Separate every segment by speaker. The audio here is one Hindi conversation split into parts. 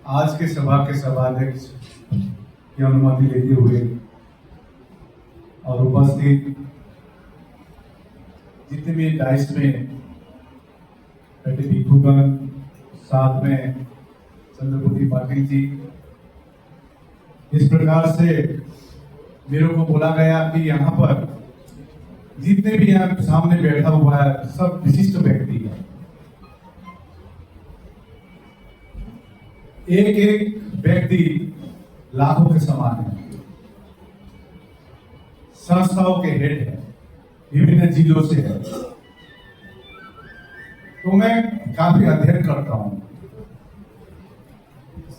Speaker 1: आज के सभा के सभाध्यक्ष की अनुमति लेते हुए और उपस्थित जितने भी डाइस में बैठे भिक्षुगण, साथ में चंद्रपुरी पाटिल जी, इस प्रकार से मेरे को बोला गया कि यहाँ पर जितने भी यहाँ सामने बैठा हुआ है सब विशिष्ट व्यक्ति है। एक एक व्यक्ति लाखों के समान है, संस्थाओं के हेड है, विभिन्न जिलों से है। तो मैं काफी अध्ययन करता हूं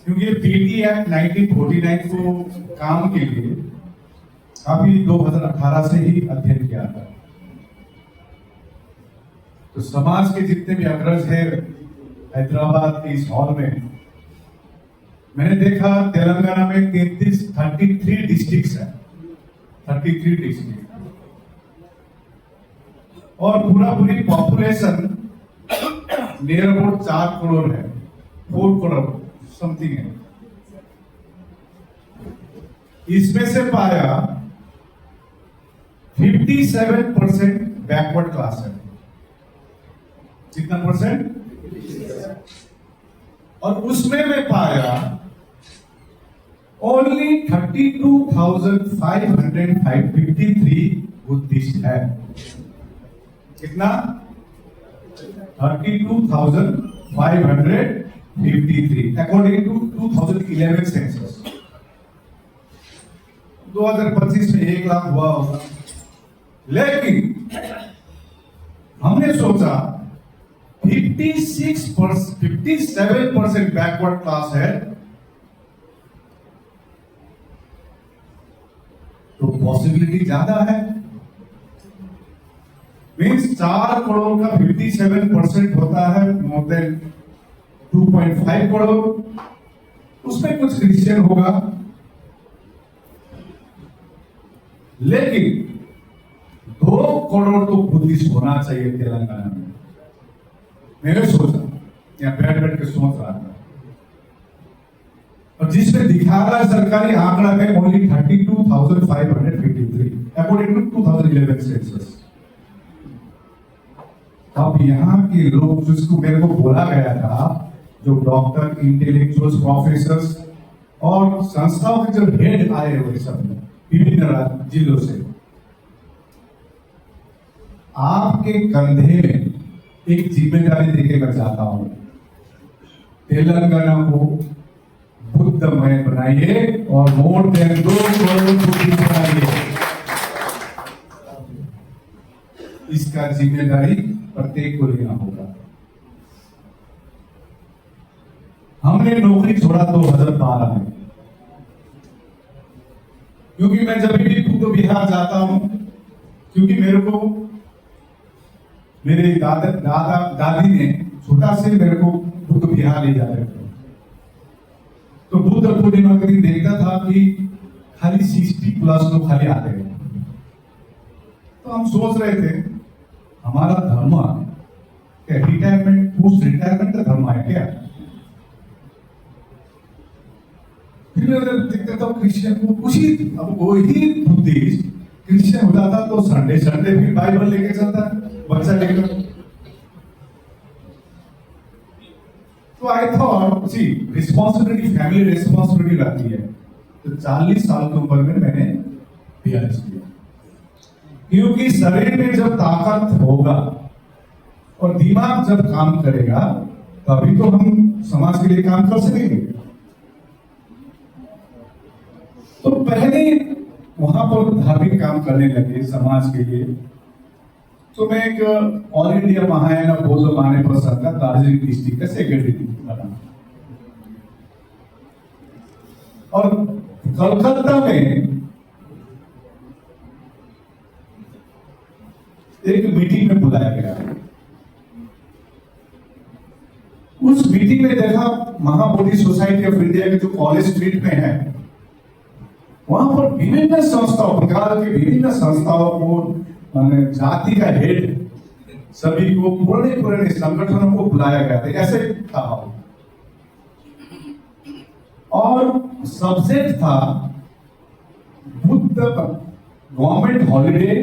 Speaker 1: क्योंकि पीटी एक्ट 1949 को काम के लिए काफी 2018 से ही अध्ययन किया था। तो समाज के जितने भी अग्रज है हैदराबाद के इस हॉल में, मैंने देखा तेलंगाना में 33 डिस्ट्रिक्ट्स है, 33 डिस्ट्रिक्ट, और पूरी पॉपुलेशन नियर अबाउट 4 करोड़ है, 4 करोड़ समथिंग है। इसमें से पाया 57% बैकवर्ड क्लास है। कितना परसेंट? और उसमें मैं पाया ओनली 32,553 बुद्धिस्ट है। कितना? 32,553 अकॉर्डिंग टू 2011 सेंसस। 2025 में 1 लाख हुआ होगा, लेकिन हमने सोचा 57% बैकवर्ड क्लास है, तो पॉसिबिलिटी ज्यादा है। मीन्स 4 करोड़ का 57% होता है मोर देन 2.5 करोड़। उसमें कुछ क्रिश्चियन होगा, लेकिन 2 करोड़ तो बुद्धिस्ट होना चाहिए तेलंगाना में। मैंने सोचा, या बैठ के सोच रहा था, और जिसमें दिखा रहा है सरकारी आंकड़ा में ओनली 32,553 अकॉर्डिंग टू 2011 सेंसस। अब यहाँ के लोग, जिसको मेरे को बोला गया था, जो डॉक्टर, इंटेलेक्चुअल्स, प्रोफेसर्स और संस्थाओं के जो हेड आए हुए सब विभिन्न जिलों से, आपके कंधे में एक जिम्मेदारी देके मैं चाहता हूं, तेलंगाना को बुद्धमय बनाइए और मोर देन 2 करोड़ बुद्धिस्ट बनाइए। इसका जिम्मेदारी प्रत्येक को लेना होगा। हमने नौकरी छोड़ा 2012 में, क्योंकि मैं जब भी बुद्ध विहार जाता हूं, क्योंकि मेरे को मेरे दादी ने छोटा से मेरे को बुद्ध विहार ले जाते थे। तो बुद्ध पूर्णिमा के दिन देखता था कि खाली 60+ लोग खाली आते हैं। तो हम सोच रहे थे हमारा धर्म क्या रिटायरमेंट, पोस्ट रिटायरमेंट का धर्म है क्या? फिर देखते तो क्रिश्चियन को खुशी, अब वही बुद्धिस्ट क्रिश्चियन हो जाता तो संडे भी बाइबल लेके चलता है, बच्चा लेकर। तो I thought see responsibility, family responsibility रहती है। तो 40 साल की उम्र में मैंने PhD किया, क्योंकि शरीर में जब ताकत होगा और दिमाग जब काम करेगा तभी तो हम समाज के लिए काम कर सकेंगे। तो पहले वहां पर धार्मिक काम करने लगे समाज के लिए। तो मैं एक ऑल इंडिया महायान बौद्ध माने प्रसाद का दार्जिलिंग डिस्ट्रिक्ट का सेक्रेटरी बना, और कलकत्ता में एक मीटिंग में बुलाया गया। उस मीटिंग में देखा महाबोधि सोसाइटी ऑफ इंडिया के जो कॉलेज स्ट्रीट में है, वहां पर विभिन्न संस्थाओं, बंगाल के विभिन्न संस्थाओं को, जाति का हेड सभी को, पुराने संगठनों को बुलाया गया था। ऐसे था और सब्जेक्ट था Buddha government holiday,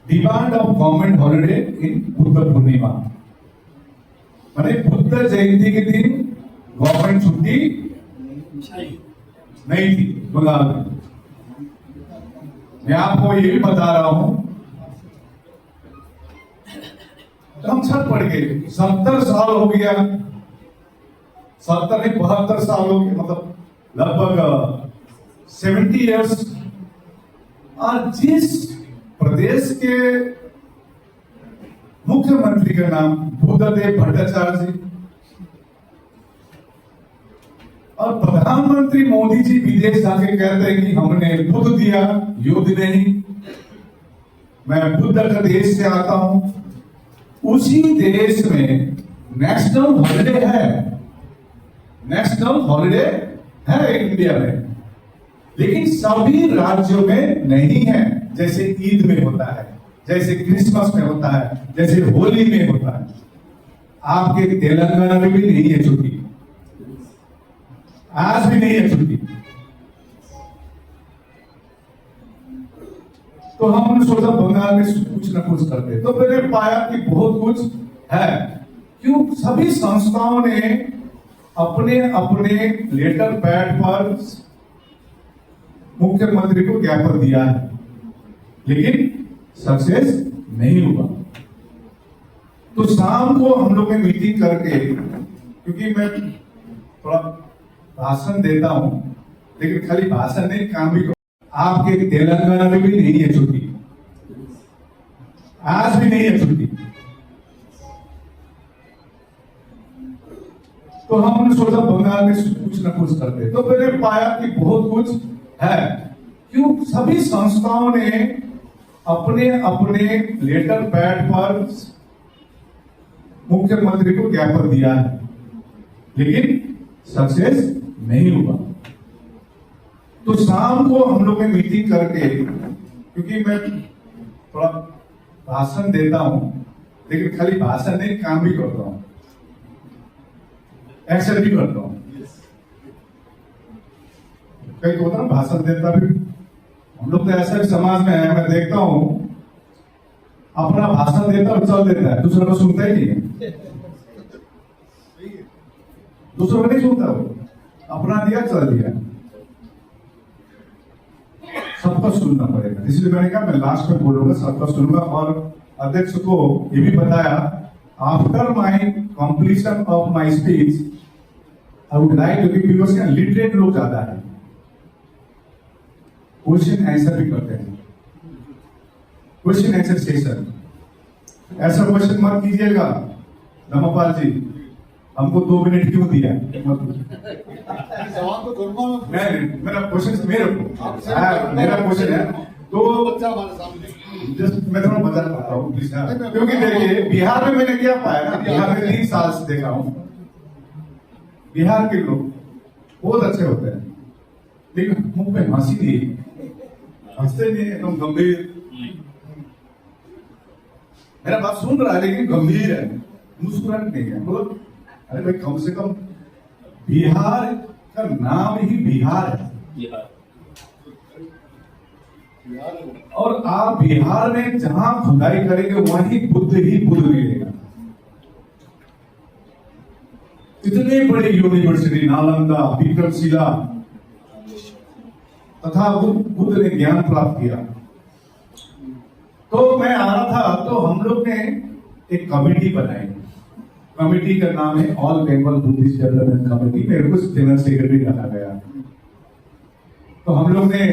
Speaker 1: demand of government holiday in Buddha Purnima. माने बुद्ध जयंती के दिन गवर्नमेंट छुट्टी नहीं थी बंगाल में। मैं आपको ये भी बता रहा हूं, तो हम छत पड़ गए। 70 साल हो गया, 70 नहीं 72 साल हो गए, मतलब लगभग 70 इयर्स। और जिस प्रदेश के मुख्यमंत्री का नाम बुद्धदेव भट्टाचार्य जी और प्रधानमंत्री मोदी जी विदेश जाके कहते हैं कि हमने बुद्ध दिया, युद्ध नहीं, मैं बुद्ध का देश से आता हूं। उसी देश में नेशनल हॉलिडे है, नेशनल हॉलिडे है इंडिया में, लेकिन सभी राज्यों में नहीं है। जैसे ईद में होता है, जैसे क्रिसमस में होता है, जैसे होली में होता है। आपके तेलंगाना में भी नहीं है छुट्टी, आज भी नहीं है छुट्टी। तो हमने सोचा बंगाल में कुछ ना कुछ करते, तो मैंने पाया कि बहुत कुछ है। क्यों? सभी संस्थाओं ने अपने अपने लेटर पैड पर मुख्यमंत्री को ज्ञापन दिया है, लेकिन सक्सेस नहीं हुआ। तो शाम को हम लोग ने मीटिंग करके, क्योंकि मैं थोड़ा भाषण देता हूं, लेकिन खाली भाषण नहीं, काम भी करो। आपके तेलंगाना में भी नहीं है छुट्टी, आज भी नहीं है छुट्टी। तो हमने सोचा बंगाल में कुछ ना कुछ करते, तो मैंने पाया कि बहुत कुछ है। क्यों? सभी संस्थाओं ने अपने अपने लेटर पैड पर मुख्यमंत्री को ज्ञापन दिया है, लेकिन सक्सेस नहीं हुआ। तो शाम को हम लोग ने मीटिंग करके, क्योंकि मैं थोड़ा भाषण देता हूं, लेकिन खाली भाषण नहीं, काम भी करता हूं, एक्शन भी करता हूं। कई तो होता ना भाषण देता भी, हम लोग तो ऐसे समाज में है, मैं देखता हूं अपना भाषण देता और चल देता है, दूसरों को सुनता ही नहीं है। दूसरों को नहीं सुनता, वो अपना दिया चल दिया। सबका सुनना पड़ेगा, इसलिए मैंने कहा मैं लास्ट में बोलूंगा, सबका सुनूंगा। और अध्यक्ष को ये भी बताया, after my completion of my speech I would like to give because literate लोग ज्यादा है, क्वेश्चन आंसर भी करते हैं, क्वेश्चन आंसर सेशन। ऐसा क्वेश्चन मत कीजिएगा धर्मपाल जी, हमको 2 मिनट क्यों दिया?
Speaker 2: सवाल तो करूंगा
Speaker 1: नहीं, मेरा क्वेश्चन मेरे को, मेरा क्वेश्चन है तो
Speaker 2: बच्चा हमारे सामने
Speaker 1: जस्ट मैं थोड़ा बता पाता हूँ प्लीज। क्योंकि देखिए बिहार में मैंने क्या पाया ना, बिहार में 3 साल से देखा हूँ, बिहार के लोग बहुत अच्छे होते हैं, लेकिन मुंह पे हंसी नहीं, हंसते नहीं, एकदम गंभीर। मेरा बात सुन रहा है लेकिन गंभीर है, मुस्कुराहट नहीं है। मतलब अरे भाई कम से कम बिहार का नाम ही बिहार है, और आप बिहार में जहां खुदाई करेंगे वहीं बुद्ध ही बुद्ध मिलेगा। इतने बड़े यूनिवर्सिटी नालंदा, विक्रमशिला तथा बुद्ध ने ज्ञान प्राप्त किया। तो मैं आ रहा था, तो हम लोग ने एक कमेटी बनाई, कमेटी का नाम है all Bengal Buddhist development committee. मेरे को जनरल सेक्रेटरी रखा गया। तो हम लोग ने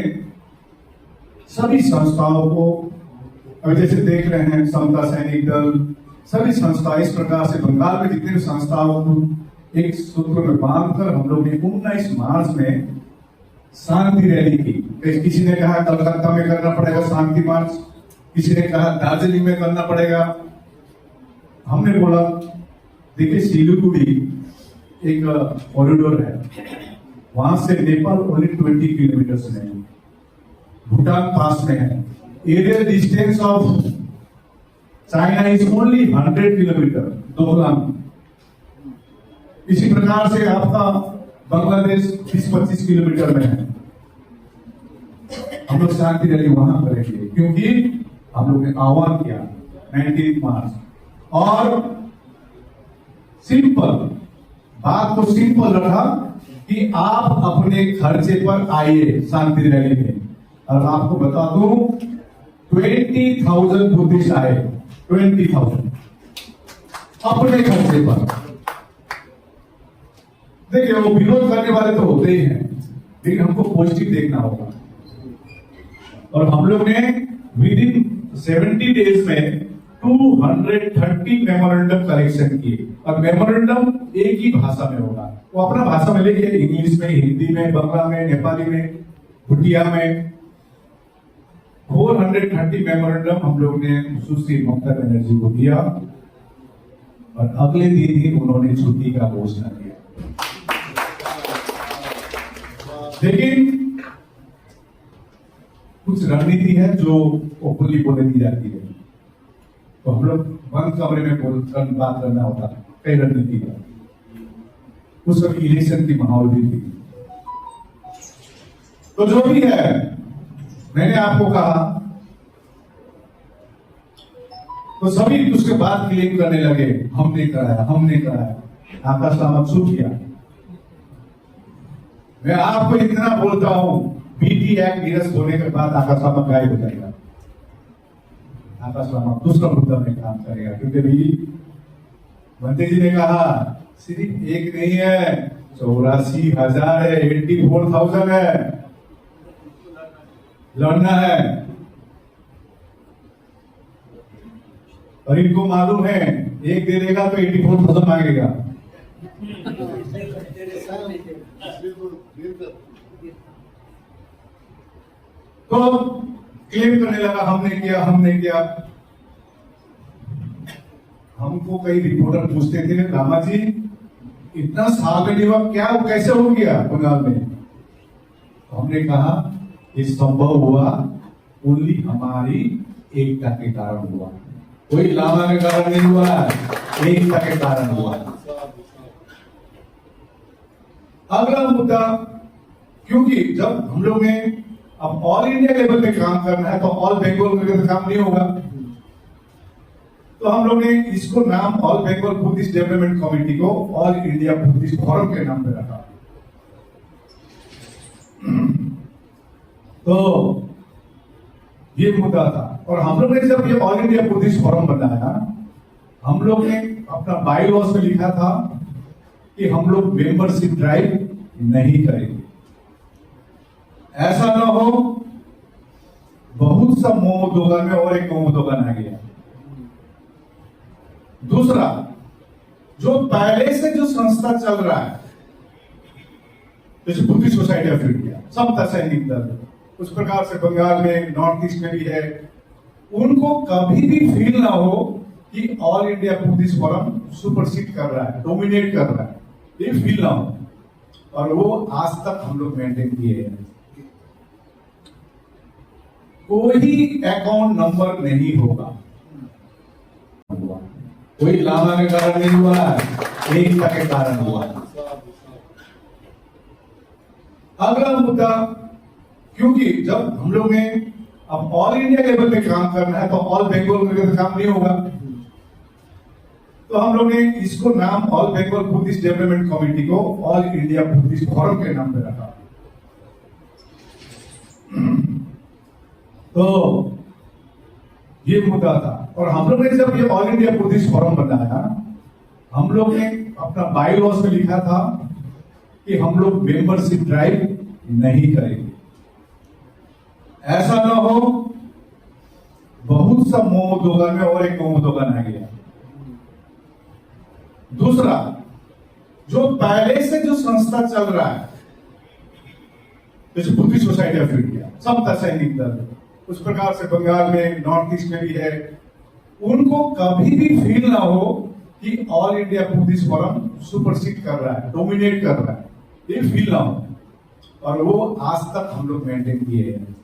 Speaker 1: सभी संस्थाओं को, अब जैसे देख रहे हैं समता सैनिक दल, सभी संस्था, इस प्रकार से बंगाल में जितने भी संस्थाओं को एक सूत्र में बांधकर हम लोग ने 19 मार्च में शांति रैली की। किसी ने कहा कलकत्ता में करना पड़ेगा शांति मार्च, किसी ने कहा दार्जिलिंग में करना पड़ेगा। हमने बोला देखिए सिलीगुड़ी एक कॉरिडोर है, वहां से नेपाल ओनली 20 किलोमीटर में है, भूटान पास में है, aerial distance of China is only 100 kilometre, दोगुना। इसी प्रकार से आपका बांग्लादेश 20-25 किलोमीटर में है। हम लोग शांति रैली वहां करेंगे क्योंकि हम लोग ने आह्वान किया 19 मार्च। और सिंपल बात को सिंपल रखा कि आप अपने खर्चे पर आइए शांति रैली में। और आपको बता दूं 20,000 बुद्धिस्ट आए, 20,000 अपने खर्चे पर। देखिए वो विरोध करने वाले तो होते ही हैं, लेकिन हमको पॉजिटिव देखना होगा। और हम लोग ने विद इन 70 डेज में 230 मेमोरेंडम कलेक्शन किए। और मेमोरेंडम एक ही भाषा में होगा, वो अपना भाषा में लिखे, इंग्लिश में, हिंदी में, बंगला में, नेपाली में, भूटिया में। 430 मेमोरेंडम हम लोग ने सुश्री ममता बनर्जी को दिया और अगले दिन ही उन्होंने छुट्टी का घोषणा किया। लेकिन कुछ रणनीति है जो ओपनली बोले दी जाती है, तो हम लोग बंद कमरे में बात करना होता है। कई रणनीति का उस वक्त इलेक्शन की माहौल भी थी। तो जो भी है, मैंने आपको कहा तो सभी उसके बाद क्लेम करने लगे हमने कराया, हमने कराया। आकाश रामक चुप किया। मैं आपको इतना बोलता हूं, बीटी एक्ट निरस्त होने के बाद आकाश रामक गायब हो जाएगा। आकाश रामक दूसरा मुद्दा में काम करेगा, क्योंकि भी मंत्री जी ने कहा सिर्फ एक नहीं है, 84,000 है, 84,000 है, लड़ना है। और इनको मालूम है एक दे देगा तो 84,000 मांगेगा। तो क्लेम करने लगा हमने किया, हमने किया। हमको कई रिपोर्टर पूछते थे, रामा जी इतना साल में नहीं हुआ क्या, कैसे हो गया बंगाल में? तो हमने कहा ये संभव हुआ ओनली हमारी एकता के कारण हुआ, कोई लामा के कारण नहीं हुआ, एकता के कारण हुआ। अगला मुद्दा, क्योंकि जब हम लोग ने अब ऑल इंडिया लेवल पे काम करना है तो ऑल बंगाल करके तो काम नहीं होगा। तो हम लोग ने इसको नाम all Bengal Buddhist development committee को ऑल इंडिया बुद्धिस्ट फोरम के नाम पे रखा। तो ये मुद्दा था। और हम लोग ने जब ये ऑल इंडिया बुद्धिस्ट फोरम बनाया, हम लोग ने अपना बाई लॉस में लिखा था कि हम लोग मेंबरशिप ड्राइव नहीं करेंगे। ऐसा ना हो बहुत सा मोमो दुकान में और एक मोमो दुकान आ गया। दूसरा, जो पहले से जो संस्था चल रहा है, जैसे बुद्धिस्ट सोसाइटी ऑफ इंडिया, समता सैनिक दल, उस प्रकार से बंगाल में, नॉर्थ ईस्ट में भी है, उनको कभी भी फील ना हो कि all India Buddhist forum supersede कर रहा है, डोमिनेट कर रहा है, ये फील ना हो। और वो आज तक हम लोग मेंटेन किए हैं। कोई अकाउंट नंबर नहीं होगा, कोई लामा के कारण नहीं हुआ, एकता के कारण हुआ। अगला मुद्दा, क्योंकि जब हम लोग ने अब ऑल इंडिया लेवल पे काम करना है तो ऑल बंगाल करके तो काम नहीं होगा। तो हम लोग ने इसको नाम all Bengal Buddhist development committee को ऑल इंडिया बुद्धिस्ट फोरम के नाम पे रखा। तो ये मुद्दा था। और हम लोग ने जब ये ऑल इंडिया बुद्धिस्ट फोरम बनाया, हम लोग ने अपना बाई लॉस में लिखा था कि हम लोग मेंबरशिप ड्राइव नहीं करेंगे। ऐसा ना हो बहुत सा मोमो दुकान में और एक मोमो दुकान आ गया। दूसरा, जो पहले से जो संस्था चल रहा है, जैसे बुद्धिस्ट सोसाइटी ऑफ इंडिया, समता सैनिक दल, उस प्रकार से बंगाल में, नॉर्थ ईस्ट में भी है, उनको कभी भी फील ना हो कि all India Buddhist forum supersede कर रहा है, डोमिनेट कर रहा है, ये फील ना हो। और वो आज तक हम लोग मेंटेन किए हैं।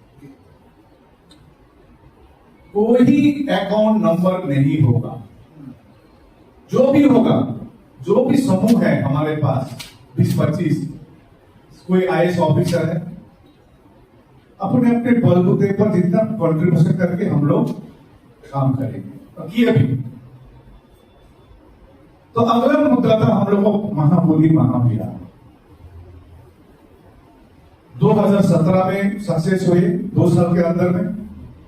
Speaker 1: कोई अकाउंट नंबर नहीं होगा। जो भी होगा, जो भी समूह है हमारे पास 20-25, कोई आईएएस ऑफिसर है, अपने अपने बलबूते पर जितना कंट्रीब्यूशन करके हम लोग काम करेंगे और किए भी। तो अगला मुद्दा था हम लोग को महामोदी महाभियान। 2017 में सक्सेस हुए 2 साल के अंदर में,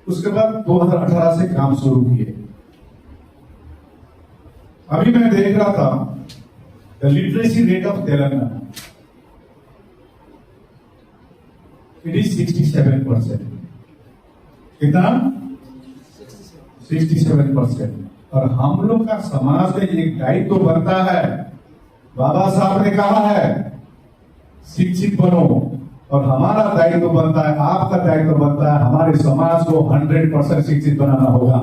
Speaker 1: उसके बाद 2018 से काम शुरू किए। अभी मैं देख रहा था the literacy rate of Telangana, it is 67%। कितना? 67%। और हम लोग का समाज में एक दायित्व तो बनता है, बाबा साहब ने कहा है शिक्षित बनो, और हमारा दायित्व तो बनता है, आपका दायित्व तो बनता है हमारे समाज को 100% शिक्षित बनाना होगा,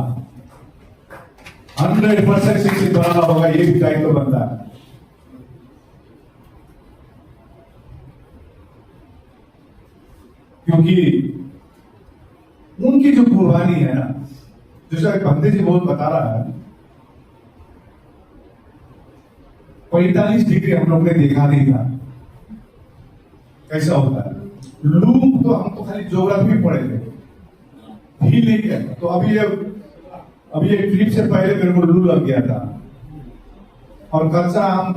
Speaker 1: 100% शिक्षित बनाना होगा, ये भी दायित्व तो बनता है। क्योंकि उनकी जो कुर्बानी है ना, जैसा पंडित जी बहुत बता रहा है, 45 डिग्री हम लोग ने देखा नहीं था कैसा होता है। लूप तो हम तो खाली ज्योग्राफी पढ़े थे, फील नहीं किया। तो अभी एक ट्रिप से पहले मेरे को लू लग गया था और कच्चा आम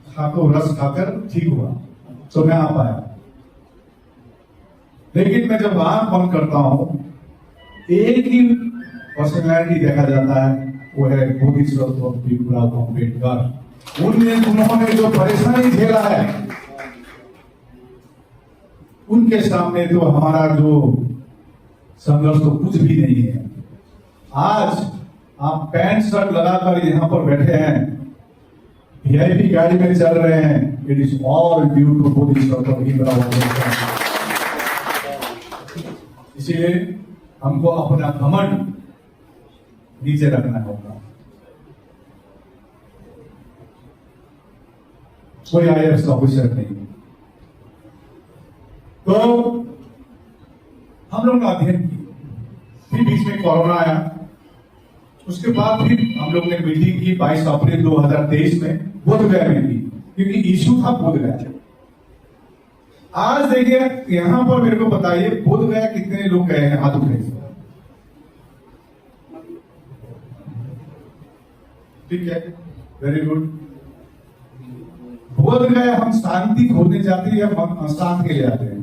Speaker 1: खाकर रस खाकर ठीक हुआ, तो मैं आ पाया। लेकिन मैं जब आंख बंद करता हूं, एक ही पर्सनैलिटी देखा जाता है, वो है बोधिसत्व भीमराव अम्बेडकर। उन्होंने जो परेशानी झेला है, उनके सामने तो हमारा जो संघर्ष तो कुछ भी नहीं है। आज आप पैंट शर्ट लगाकर यहां पर बैठे हैं, वीआईपी गाड़ी में चल रहे हैं, it is all due to Bodhisattva Bhimrao Ambedkar. इसलिए हमको अपना घमंड नीचे रखना होगा। कोई आईएएस ऑफिसर नहीं, तो हम लोग ने अध्ययन किया। फिर बीच में कोरोना आया, उसके बाद फिर हम लोग ने मीटिंग की 22 अप्रैल 2023 में बोधगया में की, क्योंकि इशू था बोधगया। आज देखिए यहां पर मेरे को बताइए बोधगया कितने लोग गए हैं, हाथ उठाइए। ठीक है, वेरी गुड। बोधगया हम शांति खोजने जाते हैं या अशांत के लिए आते हैं?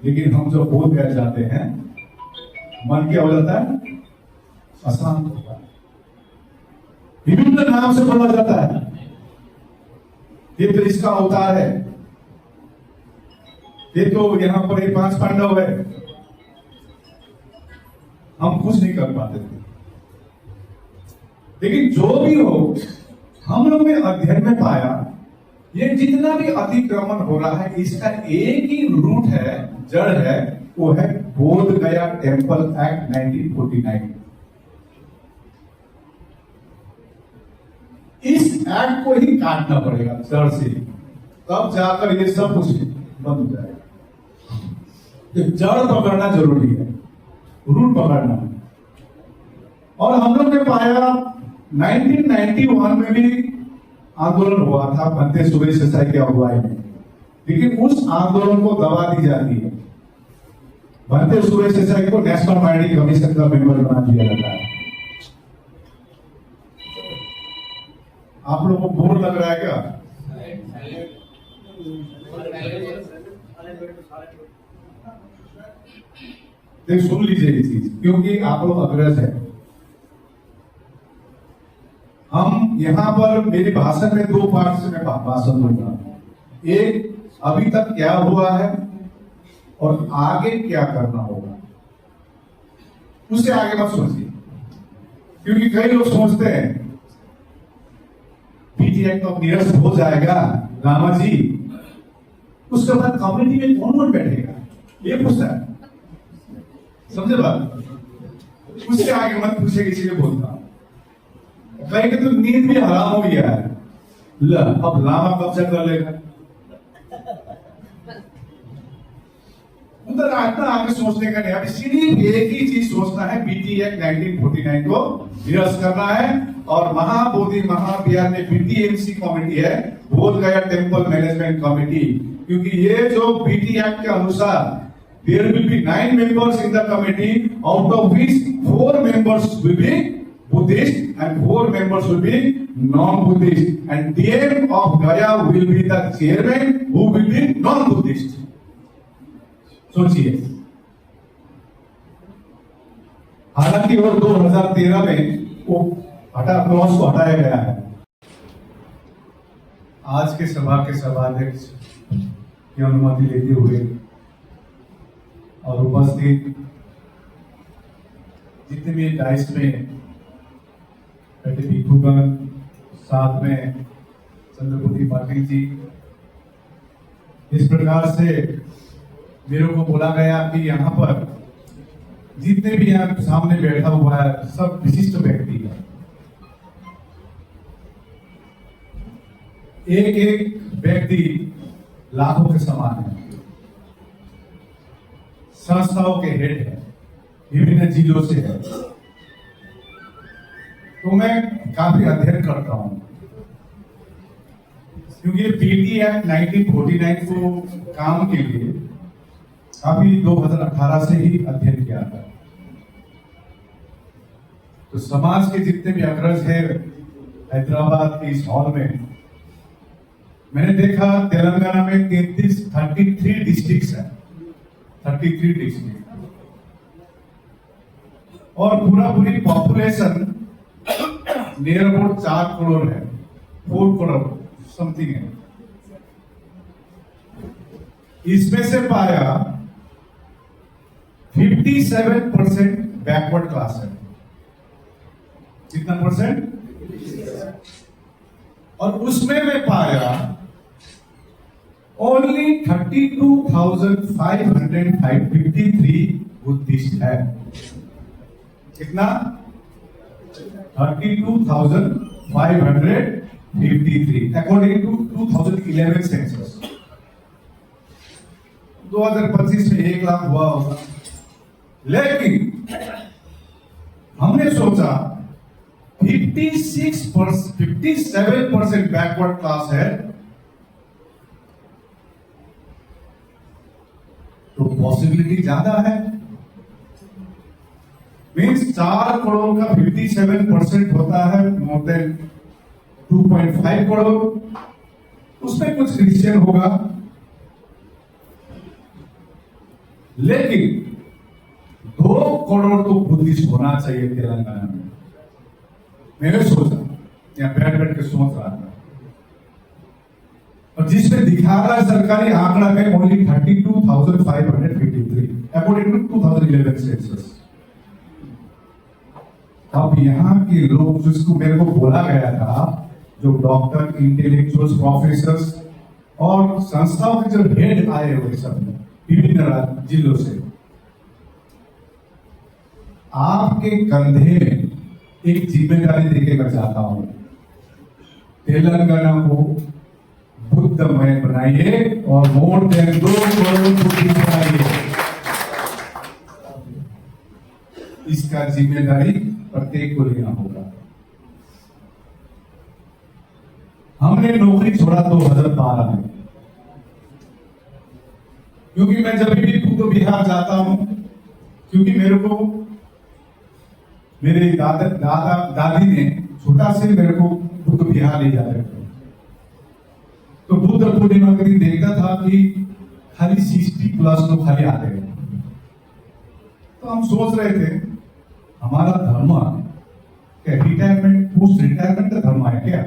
Speaker 1: लेकिन हम जब बोधगया जाते हैं, मन क्या हो जाता है? अशांत होता है। विभिन्न नाम से बोला जाता है, ये तो इसका अवतार है, ये तो यहां पर ये 5 पांडव है। हम कुछ नहीं कर पाते थे। लेकिन जो भी हो, हम लोग ने अध्ययन में पाया, ये जितना भी अतिक्रमण हो रहा है, इसका एक ही रूट है, जड़ है, वो है बोधगया टेम्पल एक्ट 1949। इस एक्ट को ही काटना पड़ेगा जड़ से, तब जाकर ये सब कुछ बंद हो जाएगा। जड़ पकड़ना जरूरी है, रूट पकड़ना। और हम लोग ने पाया 1991 में भी आंदोलन हुआ था बनते सुरेश देसाई की अगुवाई में, लेकिन उस आंदोलन को दबा दी जाती है। बनते सुरेश देसाई को नेशनल माइनिंग कमीशन का मेंबर बना दिया जाता है। आप लोगों को बोर लग रहा है क्या? देख सुन लीजिए ये चीज, क्योंकि आप लोग अग्रज है। हम यहां पर मेरे भाषण में 2 पार्ट से मैं भाषण दूंगा। एक, अभी तक क्या हुआ है और आगे क्या करना होगा, उससे आगे मत सोचिए। क्योंकि कई लोग सोचते हैं पीटी एक्ट तो निरस्त हो जाएगा रामा जी, उसके बाद कम्युनिटी में कौन बैठेगा, ये पूछता है। समझे बात? उससे आगे मत पूछेगा, इसलिए बोलता हूं। कहेंगे तो नींद भी हराम हो गया है, अब लामा कब्जा कर लेगा। उधर इतना आगे सोचने का नहीं, अभी सिर्फ एक ही चीज सोचना है, पीटी एक्ट 1949 को निरस्त करना है और महाबोधि महाविहार में बीटीएमसी कमेटी है, बोध गया टेम्पल मैनेजमेंट कमेटी, क्योंकि ये जो बीटी एक्ट के अनुसार there will be 9 members in the committee, out of which 4 members will be Buddhist and 4 members will be non-Buddhist, and DM of Gaya will be the chairman who will be non-Buddhist. सोचिए, हालांकि वो 2013 में वो क्लॉज को हटाया गया है। आज के सभा के सभाध्यक्ष की अनुमति लेते हुए और उपस्थित जितने भी डाइस में भिक्षुगण, साथ में चंद्रपुरी पाटिल जी, इस प्रकार से मेरे को बोला गया कि यहाँ पर जितने भी यहाँ सामने बैठा हुआ है सब विशिष्ट व्यक्ति है। एक एक व्यक्ति लाखों के समान है, संस्थाओं के हेड है, विभिन्न जिलों से है। तो मैं काफी अध्ययन करता हूं, क्योंकि पीटी एक्ट 1949 को काम के लिए काफी 2018 से ही अध्ययन किया था। तो समाज के जितने भी अग्रज है हैदराबाद के इस हॉल में, मैंने देखा तेलंगाना में 33 डिस्ट्रिक्ट्स है, 33 डिस्ट्रिक्ट, और पूरी पॉपुलेशन नियर अबाउट 4 करोड़ है, 4 करोड़ समथिंग है। इसमें से पाया 57% बैकवर्ड क्लास है। कितना परसेंट? और उसमें मैं पाया ओनली 32,553 बुद्धिस्ट है। कितना? 32,553 अकॉर्डिंग टू 2011 सेंसस। 2025 में 1 लाख हुआ होगा, लेकिन हमने सोचा 57% बैकवर्ड क्लास है, तो पॉसिबिलिटी ज्यादा है। मीन्स 4 करोड़ का 57% होता है मोर देन 2.5 करोड़, उसमें कुछ क्रिश्चियन होगा, लेकिन 2 करोड़ तो बुद्धिस्ट होना चाहिए तेलंगाना में। मैंने सोचा, या बैठ के सोच रहा था, और जिसमें दिखा रहा है सरकारी आंकड़ा में ओनली 32,553 अकॉर्डिंग टू 2011 सेंसस। अब यहाँ के लोग, जिसको मेरे को बोला गया था, जो डॉक्टर, इंटेलेक्चुअल्स, प्रोफेसर्स और संस्थाओं के जो हेड आए हुए सब विभिन्न जिलों से, आपके कंधे में एक जिम्मेदारी देके मैं चाहता हूं, तेलंगाना को बुद्धमय बनाइए और मोर देन 2 करोड़ बुद्धिस्ट बनाइए। इसका जिम्मेदारी प्रत्येक को लेना होगा। हमने नौकरी छोड़ा 2012 में, क्योंकि मैं जब भी बुद्ध विहार जाता हूं, क्योंकि मेरे को मेरे दादी ने छोटा से मेरे को बुद्ध विहार ले जाते थे। तो बुद्ध पूर्णिमा के दिन देखता था कि खाली 60+ लोग खाली आते हैं। तो हम सोच रहे थे हमारा धर्म क्या रिटायरमेंट, पोस्ट रिटायरमेंट का धर्म है क्या?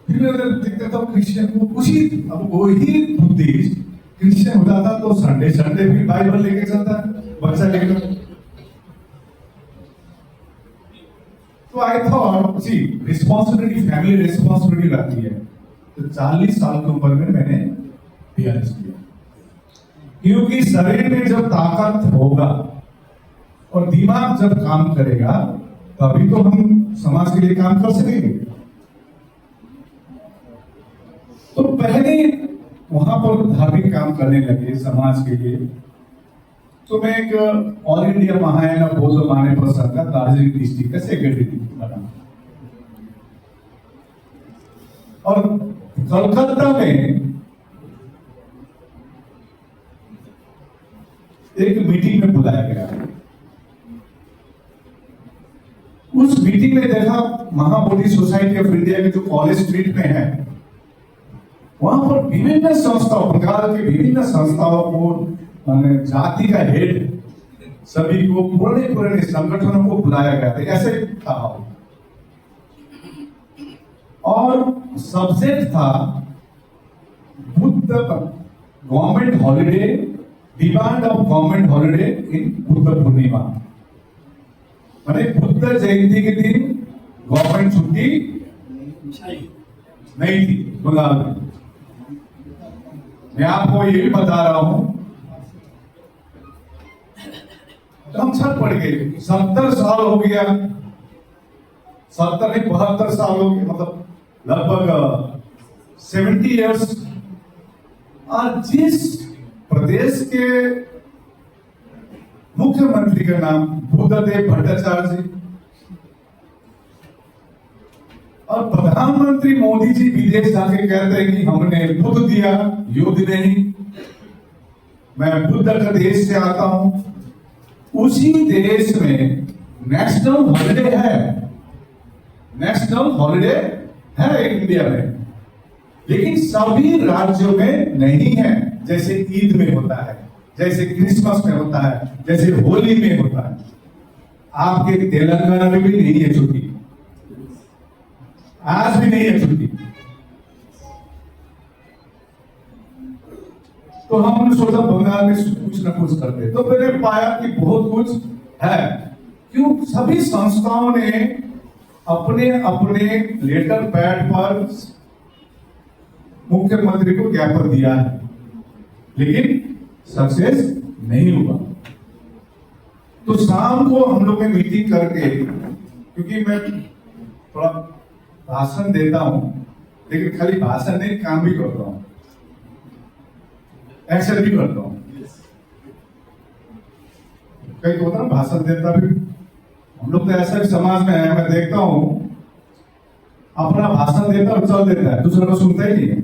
Speaker 1: फिर देखता था क्रिश्चियन को खुशी, अब वही बुद्धिस्ट क्रिश्चियन हो जाता तो संडे भी बाइबल लेके चलता है, बच्चा लेकर। तो I thought see responsibility, family responsibility रहती है। तो 40 साल की उम्र में मैंने PRS किया, क्योंकि शरीर में जब ताकत होगा और दिमाग जब काम करेगा, तभी तो हम समाज के लिए काम कर सकेंगे। तो पहले वहां पर धार्मिक काम करने लगे समाज के लिए। तो मैं एक ऑल इंडिया महायान बौद्ध माने प्रसाद का दार्जिलिंग डिस्ट्रिक्ट का सेक्रेटरी बना। और कलकत्ता में एक मीटिंग में बुलाया गया। उस मीटिंग में देखा महाबोधि सोसाइटी ऑफ इंडिया के जो कॉलेज स्ट्रीट में है, वहां पर विभिन्न संस्थाओं, बंगाल के विभिन्न संस्थाओं को, जाति का हेड सभी को, पुराने संगठनों को बुलाया गया था। ऐसे था और सब्जेक्ट था Buddha government holiday, demand of government holiday in Buddha Purnima. माने बुद्ध जयंती के दिन गवर्नमेंट छुट्टी नहीं थी बंगाल में। मैं आपको ये भी बता रहा हूं, तो हम छत पड़ गए। 70 साल हो गया, 70 नहीं 72 साल हो गए, मतलब लगभग 70 इयर्स। और जिस प्रदेश के मुख्यमंत्री का नाम बुद्धदेव भट्टाचार्य जी और प्रधानमंत्री मोदी जी विदेश जाके कहते हैं कि हमने बुद्ध दिया, युद्ध नहीं, मैं बुद्ध का देश से आता हूं। उसी देश में नेशनल हॉलिडे है, नेशनल हॉलिडे है इंडिया में, लेकिन सभी राज्यों में नहीं है। जैसे ईद में होता है, जैसे क्रिसमस में होता है, जैसे होली में होता है। आपके तेलंगाना में भी नहीं है छुट्टी, आज भी नहीं है छुट्टी। तो हमने सोचा बंगाल में कुछ ना कुछ करते, तो मैंने पाया कि बहुत कुछ है। क्यों? सभी संस्थाओं ने अपने अपने लेटर पैड पर मुख्यमंत्री को ज्ञापन दिया है, लेकिन सक्सेस नहीं हुआ। तो शाम को हम लोग ने मीटिंग करके, क्योंकि मैं थोड़ा भाषण देता हूं, लेकिन खाली भाषण नहीं, काम भी करता हूं, एक्शन भी करता हूं। कई तो होता ना भाषण देता भी, हम लोग तो ऐसा भी समाज में है, मैं देखता हूं अपना भाषण देता और चल देता है, दूसरा को सुनता ही नहीं है।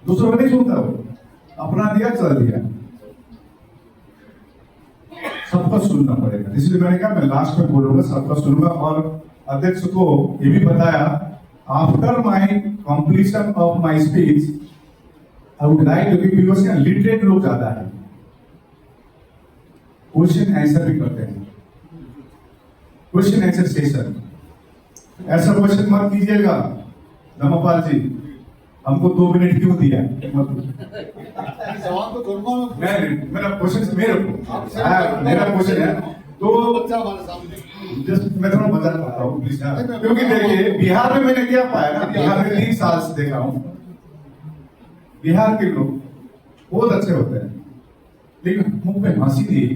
Speaker 1: दूसरों को नहीं सुनता, वो अपना दिया चल दिया। सबका सुनना पड़ेगा, इसलिए मैंने कहा मैं लास्ट में बोलूंगा, सबका सुनूंगा। और अध्यक्ष को ये भी बताया, after my completion of my speech I would like to give, because यहाँ लिटरेट लोग ज्यादा है, क्वेश्चन आंसर भी करते हैं, क्वेश्चन आंसर सेशन। ऐसा क्वेश्चन मत कीजिएगा धर्मपाल जी, हमको 2 मिनट क्यों दिया?
Speaker 2: सवाल तो करूंगा
Speaker 1: मैं, मेरा क्वेश्चन मेरे को, मेरा क्वेश्चन है तो
Speaker 2: बच्चा हमारे सामने,
Speaker 1: जस्ट मैं थोड़ा मजाक करता हूँ प्लीज, क्योंकि देखिए बिहार में मैंने क्या पाया ना, बिहार में 3 साल से देखा हूँ, बिहार के लोग बहुत अच्छे होते हैं, लेकिन मुंह में हंसी नहीं,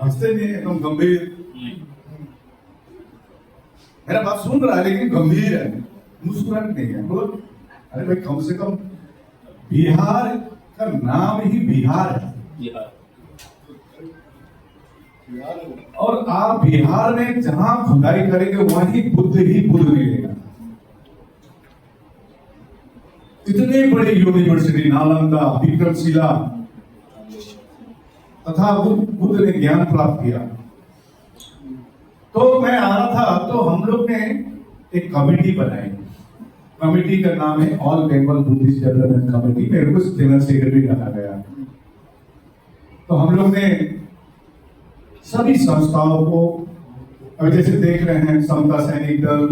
Speaker 1: हंसते नहीं, एकदम गंभीर। मेरा बात सुन रहा है लेकिन गंभीर है, मुस्कुराहट नहीं है। बोलो अरे भाई, कम से कम बिहार का नाम ही बिहार है, और आप बिहार में जहां खुदाई करेंगे वहीं बुद्ध ही बुद्ध मिलेगा। इतने बड़े यूनिवर्सिटी नालंदा, विक्रमशिला तथा बुद्ध ने ज्ञान प्राप्त किया। तो मैं आ रहा था, तो हम लोग ने एक कमेटी बनाई, कमेटी का नाम है all Bengal Buddhist development committee, मेरे को जनरल सेक्रेटरी रखा गया। तो हम लोग ने सभी संस्थाओं को, अब जैसे देख रहे हैं समता सैनिक दल,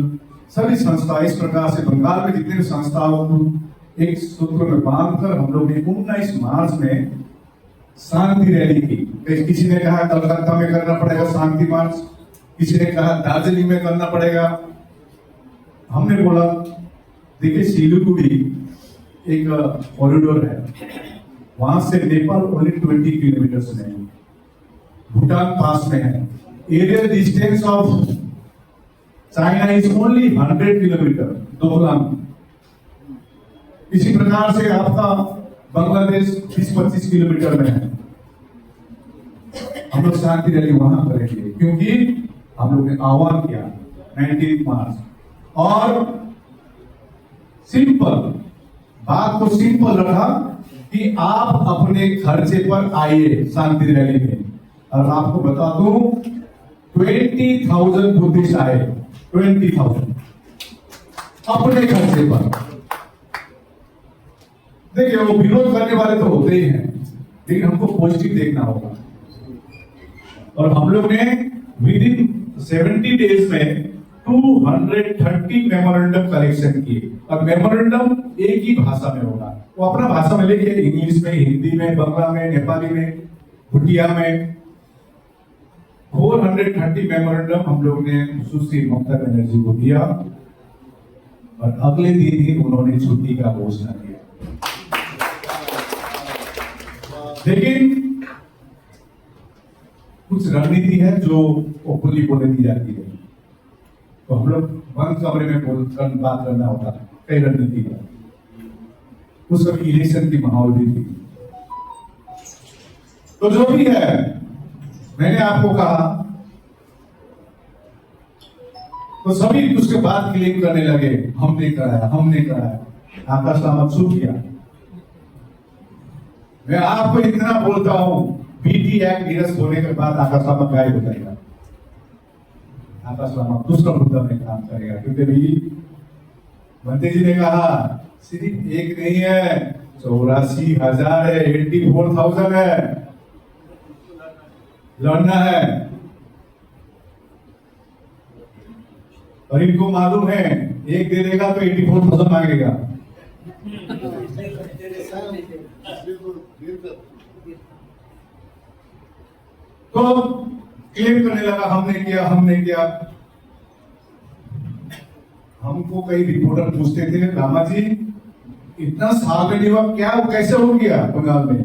Speaker 1: सभी संस्था, इस प्रकार से बंगाल में जितने भी संस्थाओं को एक सूत्र में बांधकर हम लोग ने 19 मार्च में शांति रैली की। किसी ने कहा कलकत्ता में करना पड़ेगा शांति मार्च, किसी ने कहा दार्जिलिंग में करना पड़ेगा। हमने बोला देखिए सिलीगुड़ी एक कॉरिडोर है, वहां से नेपाल ओनली 20 किलोमीटर में है, भूटान पास में है, aerial distance of China is only 100 kilometre, दोगुना। इसी प्रकार से आपका बांग्लादेश 20-25 किलोमीटर में है। हम लोग शांति रैली वहां करेंगे क्योंकि हम लोग ने आह्वान किया 19 मार्च। और सिंपल बात को सिंपल रखा कि आप अपने खर्चे पर आइए शांति रैली में। और आपको बता दूं 20,000 बुद्धिस्ट आए, 20,000 अपने खर्चे पर। देखिए वो विरोध करने वाले तो होते ही हैं, लेकिन हमको पॉजिटिव देखना होगा। और हम लोग ने विद इन 70 डेज में 230 मेमोरेंडम कलेक्शन किए। और मेमोरेंडम एक ही भाषा में होगा, वो अपना भाषा में लिखे, इंग्लिश में, हिंदी में, बंगला में, नेपाली में, भूटिया में। 430 मेमोरेंडम हम लोग ने सुश्री ममता बनर्जी को दिया और अगले दिन ही उन्होंने छुट्टी का घोषणा किया। लेकिन कुछ रणनीति है जो ओपनली बोले दी जाती है, तो हम लोग बंद कमरे में बात करना होता है। कई रणनीति है, उस समय इलेक्शन की माहौल भी थी। तो जो भी है, मैंने आपको कहा तो सभी उसके बाद क्लेम करने लगे हमने कराया, हमने कराया। आकाश रामत चुप किया। मैं आपको इतना बोलता हूं, बीटी एक्ट निरस्त होने के बाद आकाश रामत गायब हो जाएगा। आकाश रामत दूसरा मुद्दा में काम करेगा, क्योंकि भी मंत्री जी ने कहा सिर्फ एक नहीं है, 84,000 है, 84,000 है, लड़ना है। और इनको मालूम है एक दे देगा तो 84,000 मांगेगा। तो क्लेम करने लगा हमने किया, हमने किया। हमको कई रिपोर्टर पूछते थे, रामा जी इतना साल में नहीं हुआ क्या, वो कैसे हो गया बंगाल में?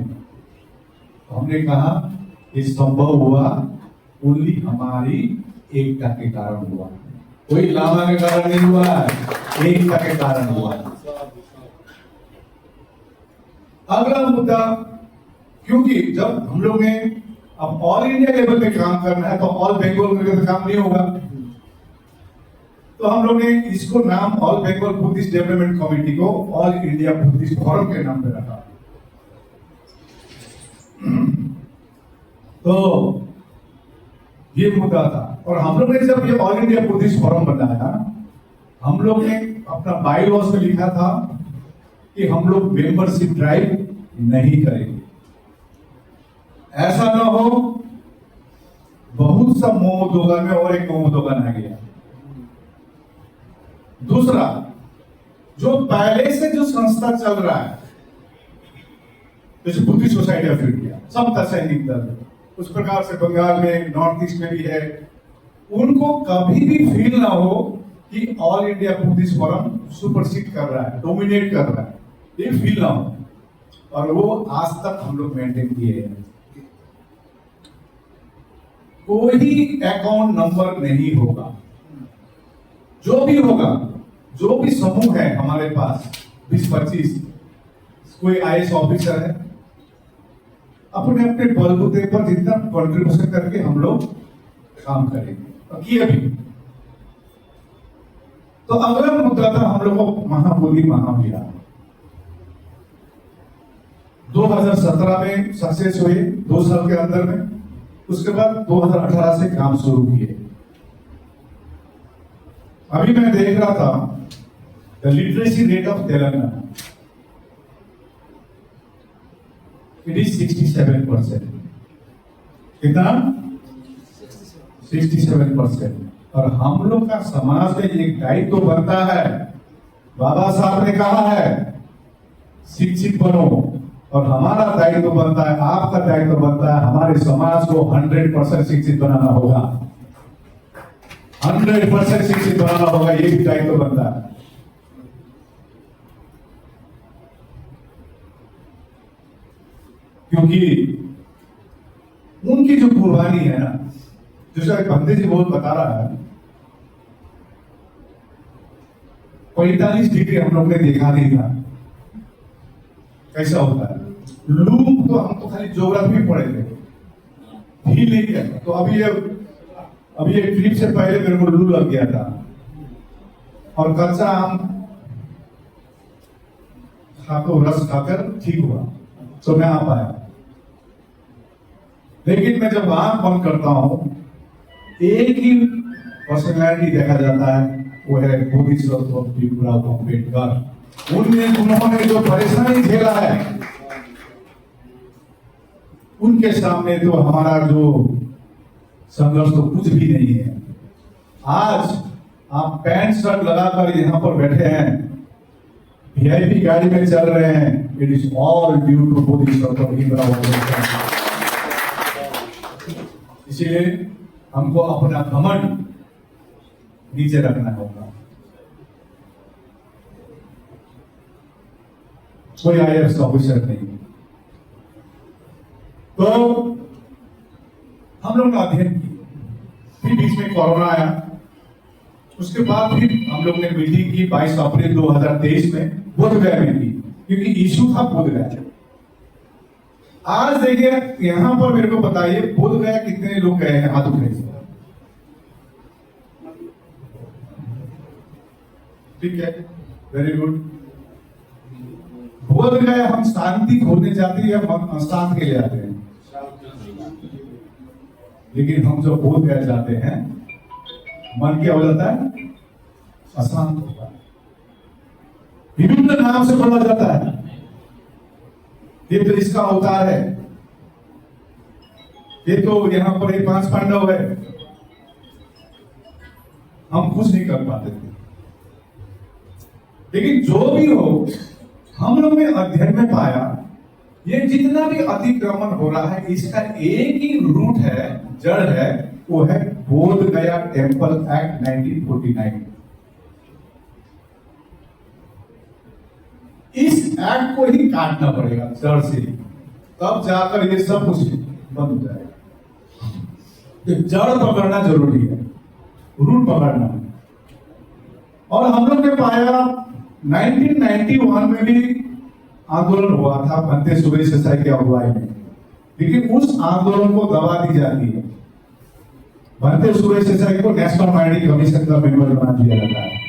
Speaker 1: हमने कहा ये संभव हुआ ओनली हमारी एकता के कारण हुआ, कोई लामा के कारण नहीं हुआ, एकता के कारण हुआ। अगला मुद्दा, क्योंकि जब हम लोग ने अब ऑल इंडिया लेवल पे काम करना है तो ऑल बंगाल करके तो काम नहीं होगा, तो हम लोग ने इसको नाम all Bengal Buddhist development committee को ऑल इंडिया बुद्धिस्ट फोरम के नाम पे रखा। तो ये मुद्दा था। और हम लोग ने जब ये ऑल इंडिया बुद्धिस्ट फोरम बनाया, हम लोग ने अपना बाईलॉज में लिखा था कि हम लोग मेंबरशिप ड्राइव नहीं करेंगे। ऐसा ना हो बहुत सा मोमो दुकान में और एक मोमो दुकान आ गया। दूसरा, जो पहले से जो संस्था चल रहा है, जैसे बुद्धिस्ट सोसाइटी ऑफ इंडिया, समता सैनिक दल, उस प्रकार से बंगाल में, नॉर्थ ईस्ट में भी है, उनको कभी भी फील ना हो कि all India Buddhist forum supersede कर रहा है, डोमिनेट कर रहा है, ये फील ना हो। और वो आज तक हम लोग मेंटेन किए हैं। कोई अकाउंट नंबर नहीं होगा, जो भी होगा, जो भी समूह है हमारे पास 20-25, कोई आईएएस ऑफिसर है, अपने अपने बलबूते पर जितना कंट्रीब्यूशन करके हम लोग काम करेंगे, और किए भी। तो अगला मुद्दा था हम लोग को महाबोधि महाविहार। 2017 में सक्सेस हुए 2 साल के अंदर में, उसके बाद 2018 से काम शुरू किए। अभी मैं देख रहा था the literacy rate of Telangana, it is 67%। कितना? 67%। और हम लोग का समाज में एक दायित्व तो बनता है, बाबा साहब ने कहा है शिक्षित बनो, और हमारा दायित्व बनता है, आपका दायित्व बनता है, हमारे समाज को 100% शिक्षित बनाना होगा, 100% शिक्षित बनाना होगा, ये भी दायित्व बनता है। क्योंकि उनकी जो कुर्बानी है ना, जैसा पंडित जी बहुत बता रहा है, 45 डिग्री हम लोग ने देखा नहीं था कैसा होता है। लूप तो हम तो खाली ज्योग्राफी पढ़े थे, फील नहीं किया। तो अभी एक ट्रिप से पहले मेरे को लू लग गया था और कच्चा आम खाकर रस खाकर ठीक हुआ, तो मैं आ पाया। लेकिन मैं जब आंख बंद करता हूं, एक ही पर्सनैलिटी देखा जाता है, वो है बोधिसत्व भीमराव अम्बेडकर। उन्होंने जो परेशानी झेला है, उनके सामने तो हमारा जो संघर्ष तो कुछ भी नहीं है। आज आप पैंट शर्ट लगाकर यहाँ पर बैठे हैं, वीआईपी गाड़ी में चल रहे हैं, it is all due to Bodhisattva Bhimrao Ambedkar. इसीलिए हमको अपना घमंड नीचे रखना होगा। कोई आईएएस ऑफिसर नहीं। तो हम लोग ने अध्ययन किया, फिर बीच में कोरोना आया, उसके बाद फिर हम लोग ने मीटिंग की 22 अप्रैल 2023 में बोधगया में की, क्योंकि इशू था बोधगया। आज देखिए यहां पर मेरे को बताइए, बोधगया कितने लोग गए हैं, हाथ उठाइए। ठीक है, वेरी गुड। बोधगया हम शांति खोजने जाते हैं या हम अशांत के लिए आते हैं? लेकिन हम जब बोधगया जाते हैं, मन क्या हो जाता है? अशांत होता है। विभिन्न नाम से बोला जाता है, ये तो इसका अवतार है, ये तो यहां पर ये 5 पांडव है। हम कुछ नहीं कर पाते थे। लेकिन जो भी हो, हम लोग ने अध्ययन में पाया, ये जितना भी अतिक्रमण हो रहा है, इसका एक ही रूट है, जड़ है, वो है बोधगया टेम्पल एक्ट 1949। इस एक्ट को ही काटना पड़ेगा जड़ से, तब जाकर ये सब कुछ बंद हो जाएगा। जड़ पकड़ना जरूरी है, रूट पकड़ना। और हम लोग ने पाया 1991 में भी आंदोलन हुआ था बनते सुरेश देसाई की अगुवाई में, लेकिन उस आंदोलन को दबा दी जाती है। बनते सुरेश देसाई को नेशनल माइनिंग कमीशन का मेंबर बना दिया जाता है।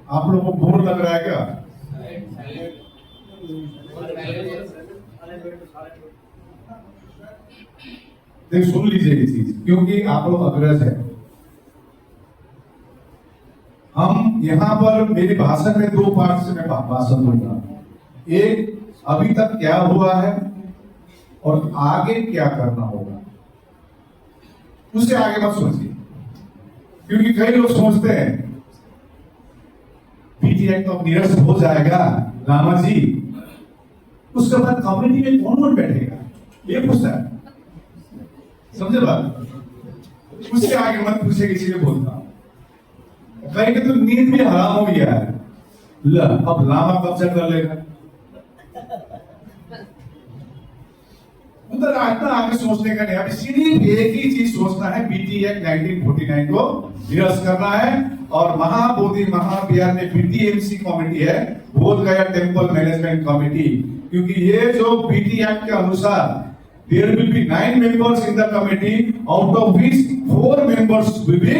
Speaker 1: आप लोगों को बोर लग रहा है क्या? देख सुन लीजिए ये चीज, क्योंकि आप लोग अग्रज है। हम यहाँ पर मेरे भाषण में 2 पार्ट से मैं भाषण दूंगा। एक, अभी तक क्या हुआ है और आगे क्या करना होगा, उससे आगे मत सोचिए। क्योंकि कई लोग सोचते हैं पीटी एक्ट तो निरस्त हो जाएगा रामा जी, उसके बाद कम्युनिटी में कौन बैठेगा, ये पूछता है। समझे बात? उससे आगे मत पूछे, इसीलिए बोलता हूं। कहेंगे तो नींद भी हराम हो गया है, अब लामा कब्जा कर लेगा। उधर इतना आगे सोचने का नहीं, अब सिर्फ एक ही चीज सोचना है, बीटी एक्ट 1949 को निरस्त करना है। और महाबोधि महाविहार में बीटीएमसी कमेटी है, बोधगया टेम्पल मैनेजमेंट कमेटी, क्योंकि ये जो बीटी एक्ट के अनुसार there will be 9 members in the committee, out of which 4 members will be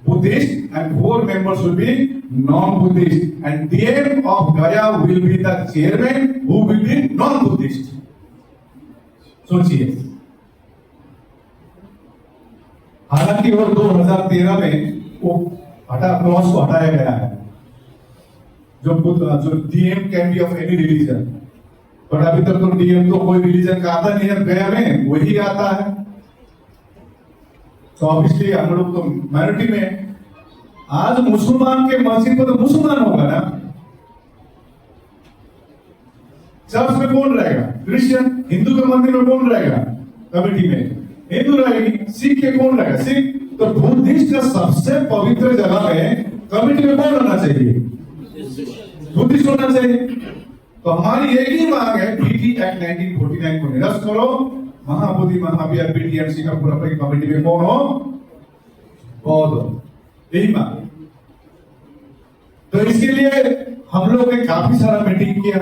Speaker 1: Buddhist and 4 members will be non-Buddhist, and DM of Gaya will be the chairman who will be non-Buddhist. सोचिए, हालांकि वो 2013 में वो क्लॉज को हटाया गया है, जो DM can be of any religion, but अभी तक तो डीएम तो कोई रिलीजन का आता नहीं है, गया में वही आता है। तो ऑब्वियसली हम लोग तो माइनॉरिटी में। आज मुसलमान के मस्जिद पर तो मुसलमान होगा ना, चर्च में कौन रहेगा? क्रिश्चियन। हिंदू के मंदिर में कौन रहेगा? कमेटी में हिंदू रहेगी। सिख के कौन रहेगा? सिख। तो बुद्धिस्ट का सबसे पवित्र जगह में कमेटी में कौन रहना चाहिए? बुद्धिस्ट होना चाहिए। तो हमारी एक ही मांग है, बीटी एक्ट 1949 को निरस्त करो, महाबोधि महाविहार बीटीएमसी का पूरा कमेटी में कौन हो? बौद्ध। यही मांग। तो इसके लिए हम लोग ने काफी सारा मीटिंग किया,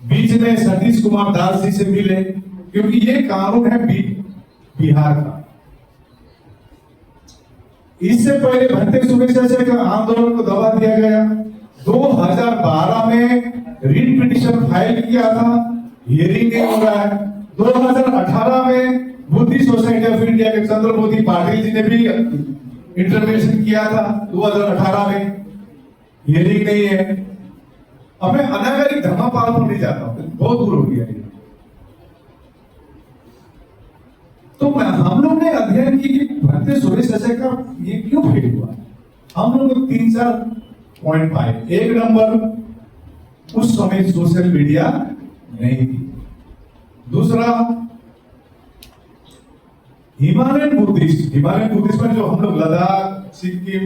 Speaker 1: बीच में सतीश कुमार दास जी से मिले, क्योंकि ये कानून है बिहार का। इससे पहले भंते सुमेश के आंदोलन को दबा दिया गया। 2012 में रिट पिटीशन फाइल किया था, हियरिंग नहीं हो रहा है। 2018 में बुद्धि सोसाइटी ऑफ इंडिया के चंद्र मोदी पाटिल जी ने भी इंटरवेंशन किया था 2018 में, हियरिंग नहीं है। अब मैं अनागरिक धर्मपाल पर नहीं जाता हूं, बहुत दूर हो गया। तो हम लोग ने अध्ययन की कि भंते सुरेश का ये क्यों फेल हुआ। हम लोग ने 3-4 पॉइंट पाए। एक नंबर, उस समय सोशल मीडिया नहीं थी। दूसरा, हिमालयन बुद्धिस्ट में जो हम लोग लद्दाख, सिक्किम,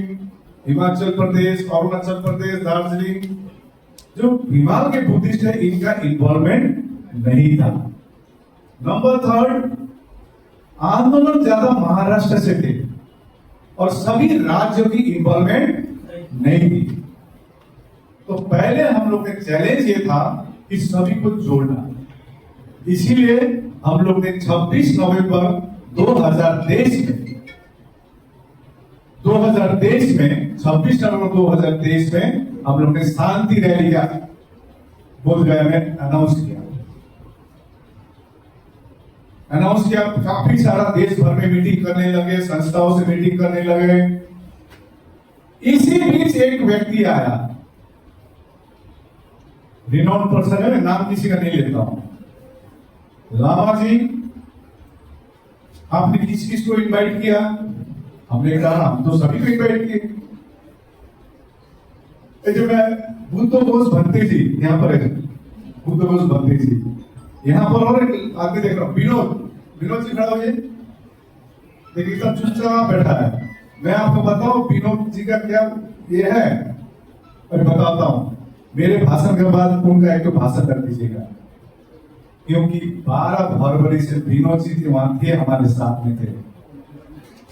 Speaker 1: हिमाचल प्रदेश, अरुणाचल प्रदेश, दार्जिलिंग, जो हिमालय के बुद्धिस्ट है, इनका इन्वॉल्वमेंट नहीं था। नंबर 3, आंदोलन ज्यादा महाराष्ट्र से थे और सभी राज्यों की इन्वॉल्वमेंट नहीं थी। तो पहले हम लोग के चैलेंज ये था कि सभी को जोड़ना। इसीलिए हम लोग ने 26 नवंबर 2023 में 26 नवंबर 2023 में हम लोग ने शांति रैली का बोधगया में अनाउंस किया। काफी सारा देश भर में मीटिंग करने लगे, संस्थाओं से मीटिंग करने लगे। इसी बीच एक व्यक्ति आया, रिनोन पर्सन है, नाम किसी का नहीं लेता हूं, लामा जी, आपने किस किस को इनवाइट किया? हमने कहा हम तो सभी को इनवाइट किए। जो मैं बुद्ध घोष भंते जी यहाँ पर है, बुद्ध घोष भंते जी यहाँ पर, और आगे देख रहा हूँ विनोद जी खड़ा हो जाए, देखिए सब चुपचाप बैठा है। मैं आपको बताऊं विनोद जी का क्या ये है, और बताता हूं। मेरे भाषण के बाद उनका एक भाषण कर दीजिएगा, क्योंकि 12 फरवरी से विनोद जी वहां थे, हमारे साथ में थे।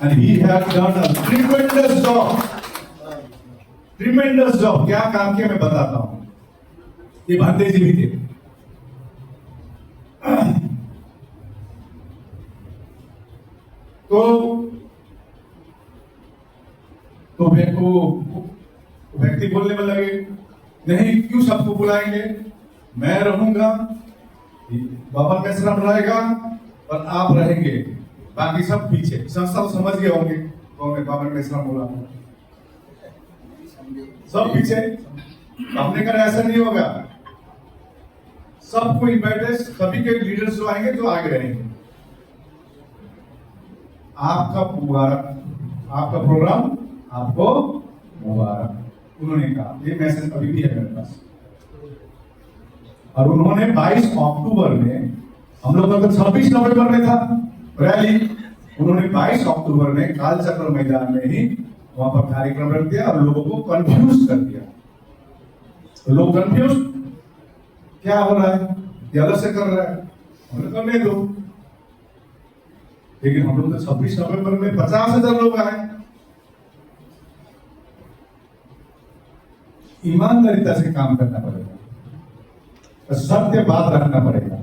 Speaker 1: And he has done a tremendous job। क्या काम किया मैं बताता हूं। ये भंते जी भी थे। तो व्यक्ति बोलने में लगे, नहीं क्यों सबको बुलाएंगे, मैं रहूंगा, बाबा मिश्रा रहेगा और आप रहेंगे, बाकी सब पीछे। संस्था समझ गए होंगे कौन है बाबा मिश्रा बोला, सब पीछे। हमने कहा ऐसा नहीं होगा, सबको इन्वाइटेड, सभी के लीडर्स जो आएंगे जो आगे रहेंगे। आपका मुबारक, आपका प्रोग्राम आपको मुबारक, उन्होंने कहा। ये मैसेज अभी भी है मेरे पास। और उन्होंने 22 अक्टूबर में, हम लोग का तो 26 नवंबर में था रैली, उन्होंने 22 अक्टूबर में कालचक्र मैदान में ही वहां पर कार्यक्रम रख दिया और लोगों को कंफ्यूज कर दिया। तो लोग कंफ्यूज, क्या हो रहा है, ये अलग से कर रहा है, हमें करने दो। लेकिन हम लोग तो 26 नवंबर में 50,000 लोग आए। ईमानदारिता से काम करना पड़ेगा, सत्य बात रखना पड़ेगा।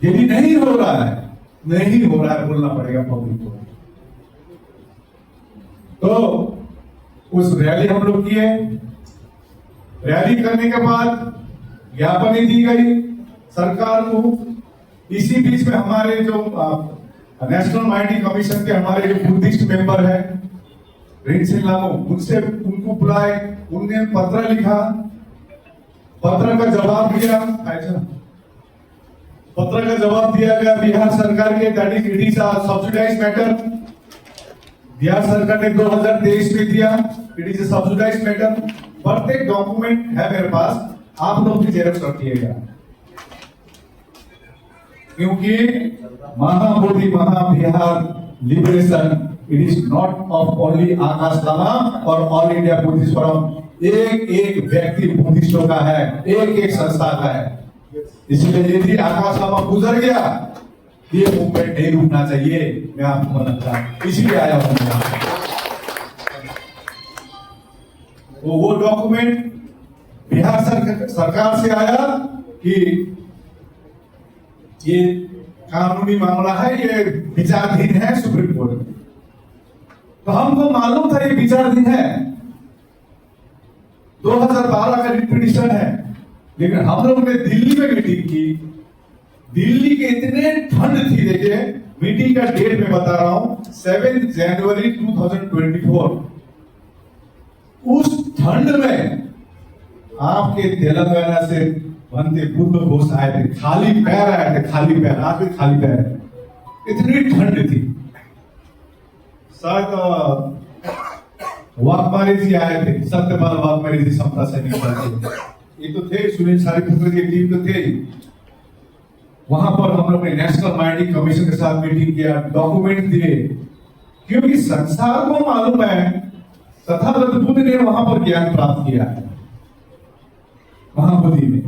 Speaker 1: यदि नहीं हो रहा है बोलना पड़ेगा पब्लिक को। तो उस रैली हम लोग किए। रैली करने के बाद ज्ञापन दी गई सरकार को। इसी बीच में हमारे जो नेशनल माइनॉरिटी कमीशन के हमारे जो बुद्धिस्ट मेंबर है उनसे उनको बुलाए, उनने पत्र लिखा, पत्र का जवाब दिया। पत्र का जवाब दिया गया बिहार सरकार के, that is it is a subsidized matter. Bihar सरकार ने 2023 में दिया, it is a subsidized matter. प्रत्येक डॉक्यूमेंट है मेरे पास, आप लोग भी जेरॉक्स रखिएगा, क्योंकि Mahabodhi Mahavihar liberation it is not of only Akash Lama और ऑल इंडिया बुद्धिस्ट फोरम। एक व्यक्ति बुद्धिस्टों का है, एक संस्था का है। इसलिए यदि आकाश लामा गुजर गया, ये मूवमेंट नहीं रुकना चाहिए। मैं आपको बताता हूं, इसलिए आया हूं। तो वो डॉक्यूमेंट बिहार सरकार से आया कि ये कानूनी मामला है, ये विचाराधीन है सुप्रीम कोर्ट में। तो हमको मालूम था ये विचाराधीन है, 2012 का रिट पिटीशन है। लेकिन हम लोग ने दिल्ली में मीटिंग की, दिल्ली के इतने ठंड थी, देखिए मीटिंग का डेट मैं बता रहा हूं 7 जनवरी 2024। उस ठंड में आपके तेलंगाना से बनते बुद्ध घोष आए थे, खाली पैर आए थे, खाली पैर, आज भी खाली पैर है, इतनी ठंड थी। शायद वाघमारी जी आए थे, सत्यपाल वाघमारी जी समता सैनिक, ये तो थे, सुनील सारीपुत्र की टीम तो थे। वहां पर हम लोग ने नेशनल माइनिंग कमीशन के साथ मीटिंग किया, डॉक्यूमेंट दिए, क्योंकि संसार को मालूम है तथागत बुद्ध ने वहां पर ज्ञान प्राप्त किया है। महाबोधि में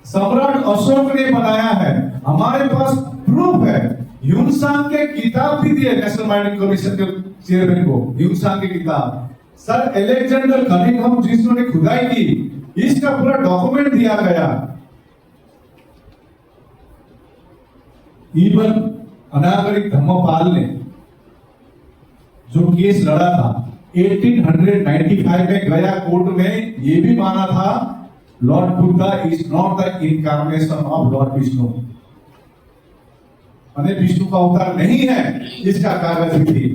Speaker 1: सम्राट अशोक ने बनाया है, हमारे पास प्रूफ है। ह्यूनसांग के किताब भी दिए नेशनल माइनिंग कमीशन के चेयरमैन को, ह्यूनसांग की किताब। सर एलेक्जेंडर कनिंघम जिन्होंने खुदाई की, इसका पूरा डॉक्यूमेंट दिया गया। इवन अनागरिक धम्मपाल ने जो केस लड़ा था 1895 में गया कोर्ट में, ये भी माना था Lord Buddha is not the incarnation of Lord Vishnu, माने विष्णु का अवतार नहीं है, इसका कागज भी थी।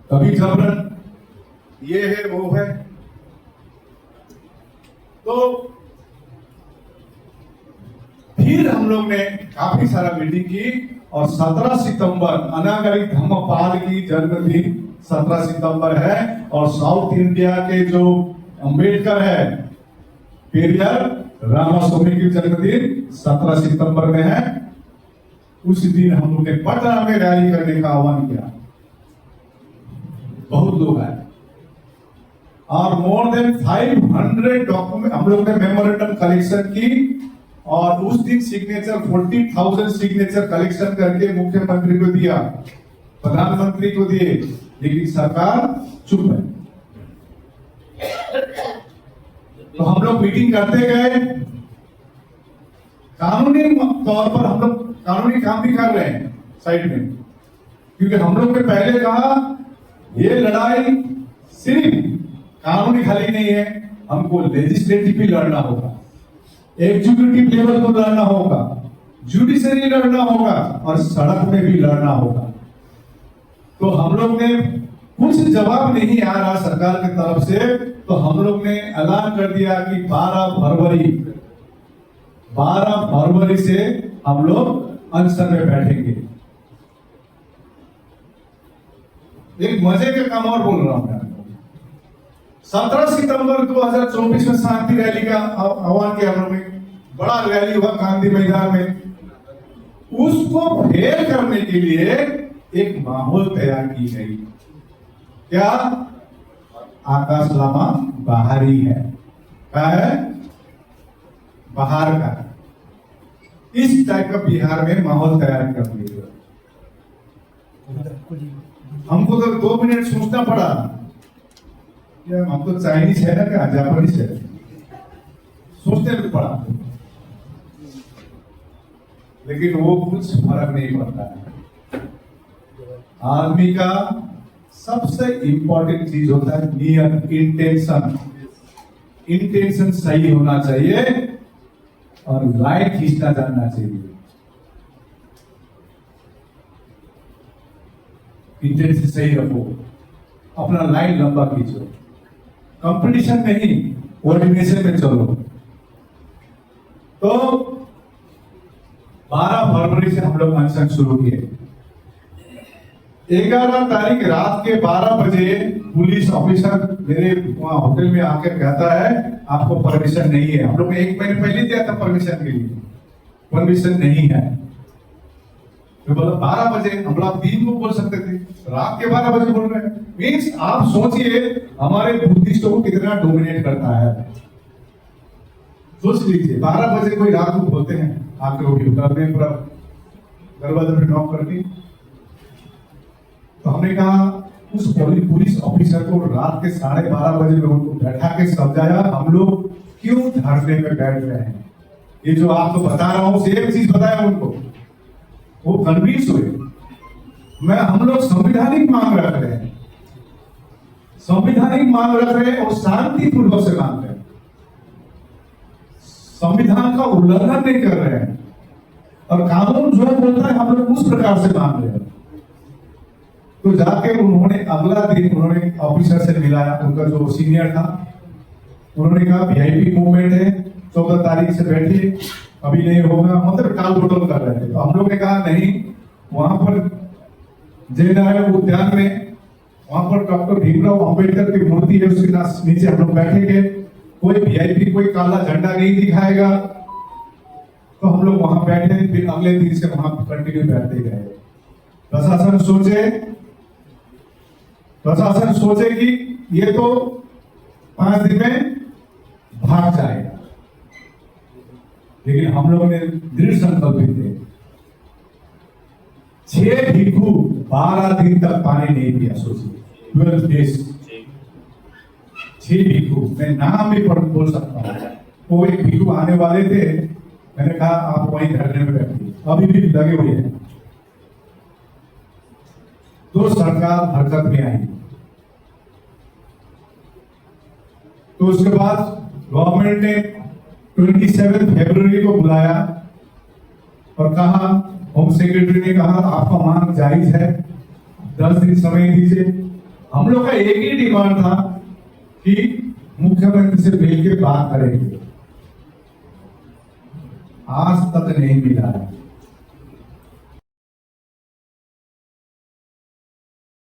Speaker 1: कभी जबरन ये है वो है। तो फिर हम लोग ने काफी सारा मीटिंग की और 17 सितंबर अनागरिक धम्मपाल की जन्मदिन 17 सितंबर है, और साउथ इंडिया के जो अंबेडकर है पेरियार रामास्वामी की जन्मदिन 17 सितंबर में है। उस दिन हम लोग ने पटना में रैली करने का आह्वान किया, बहुत लोग आए और मोर देन 500 डॉक्यूमेंट हम लोग ने मेमोरेंडम कलेक्शन की, और उस दिन सिग्नेचर 40,000 सिग्नेचर कलेक्शन करके मुख्यमंत्री को दिया, प्रधानमंत्री को दिए, लेकिन सरकार चुप है। तो हम लोग मीटिंग करते गए, कानूनी तौर पर हम लोग कानूनी काम भी कर रहे हैं साइड में, क्योंकि हम लोग ने पहले कहा ये लड़ाई सिर्फ कानूनी खाली नहीं है, हमको लेजिस्लेटिव भी लड़ना होगा, एग्जीक्यूटिव लेवल पर लड़ना होगा, जुडिशरी लड़ना होगा और सड़क में भी लड़ना होगा। तो हम लोग ने कुछ जवाब नहीं आ रहा सरकार की तरफ से, तो हम लोग ने ऐलान कर दिया कि 12 फरवरी से हम लोग अनशन में बैठेंगे। एक मजे का काम और बोल रहा हूं मैं, 17 सितंबर 2024 में शांति रैली का आह्वान किया हम लोग ने, बड़ा रैली हुआ गांधी मैदान में। उसको फेल करने के लिए एक माहौल तैयार की गई। क्या? आकाश लामा बाहरी है, क्या है? बाहर का। इस टाइप का बिहार में माहौल तैयार कर दिया। हमको तो 2 मिनट सोचना पड़ा, क्या हम तो चाइनीज है ना, क्या जापानीज है, सोचने भी पड़ा, लेकिन वो कुछ फर्क नहीं पड़ता है। आदमी का सबसे इंपॉर्टेंट चीज होता है नियत, इंटेंशन। इंटेंशन सही होना चाहिए और लाइन खींचना जानना चाहिए। इंटेंशन सही रखो, अपना लाइन लंबा खींचो, कंपटीशन नहीं कोऑर्डिनेशन में चलो। तो 12 फरवरी से हम लोग अनशन शुरू किए। 11 तारीख रात के 12 बजे पुलिस ऑफिसर मेरे वहां होटल में आकर कहता है आपको परमिशन नहीं है। हम लोग ने 1 महीने पहले दिया था परमिशन के लिए, परमिशन नहीं है। तो बोला 12 बजे, हम लोग दिन को बोल सकते थे, रात के 12 बजे बोल रहे हैं। मीन्स आप सोचिए हमारे बुद्धिस्टों को कितना डोमिनेट करता है। सोच लीजिए 12 बजे कोई रात को बोलते हैं आके उठी उतरने, पूरा दरवाजे पे नॉक करके। तो हमने कहा उस पुलिस ऑफिसर को रात के 12:30 बजे में उनको बैठा के समझाया हम लोग क्यों धरने में बैठ रहे हैं। ये जो आपको बता रहा हूं सेम चीज बताया उनको, वो कन्विंस हुए। हम लोग संवैधानिक मांग रख रहे हैं, संवैधानिक मांग रख रहे हैं और शांतिपूर्वक से मांग रहे हैं, संविधान का उल्लंघन नहीं कर रहे हैं और कानून जो बोलता है हम लोग उस प्रकार से मांग रहे हैं। तो जाके उन्होंने अगला दिन उन्होंने ऑफिसर से मिलाया, उनका जो सीनियर था, उन्होंने कहा वीआईपी मूवमेंट है, 14 तारीख से बैठिए, अभी नहीं होगा, मतलब टाल मटोल कर रहे थे। तो हम लोग ने कहा नहीं, वहां पर जयनारायण उद्यान में वहां पर डॉक्टर भीमराव अंबेडकर की मूर्ति है, उसके नीचे हम लोग बैठेंगे, कोई वीआईपी कोई काला झंडा नहीं दिखाएगा। तो हम लोग वहां बैठे, फिर अगले दिन से वहां कंटिन्यू बैठते गए। प्रशासन सोचे कि ये तो 5 दिन में भाग जाएगा, लेकिन हम लोगों ने दृढ़ संकल्पित थे। 6 भिक्षु 12 दिन तक पानी नहीं पिया, सोचिए 12 डेज। 6 भिक्षु, मैं नाम भी बोल सकता हूं। वो एक भिक्षु आने वाले थे, मैंने कहा आप वहीं धरने में बैठिए, अभी भी लगे हुए हैं। तो सरकार हरकत में आई। तो उसके बाद गवर्नमेंट ने 27 फरवरी को बुलाया और कहा, होम सेक्रेटरी ने कहा आपका मांग जायज है, 10 दिन समय दीजिए। हम लोग का एक ही डिमांड था कि मुख्यमंत्री से मिल के बात करेंगे, आज तक नहीं मिला है।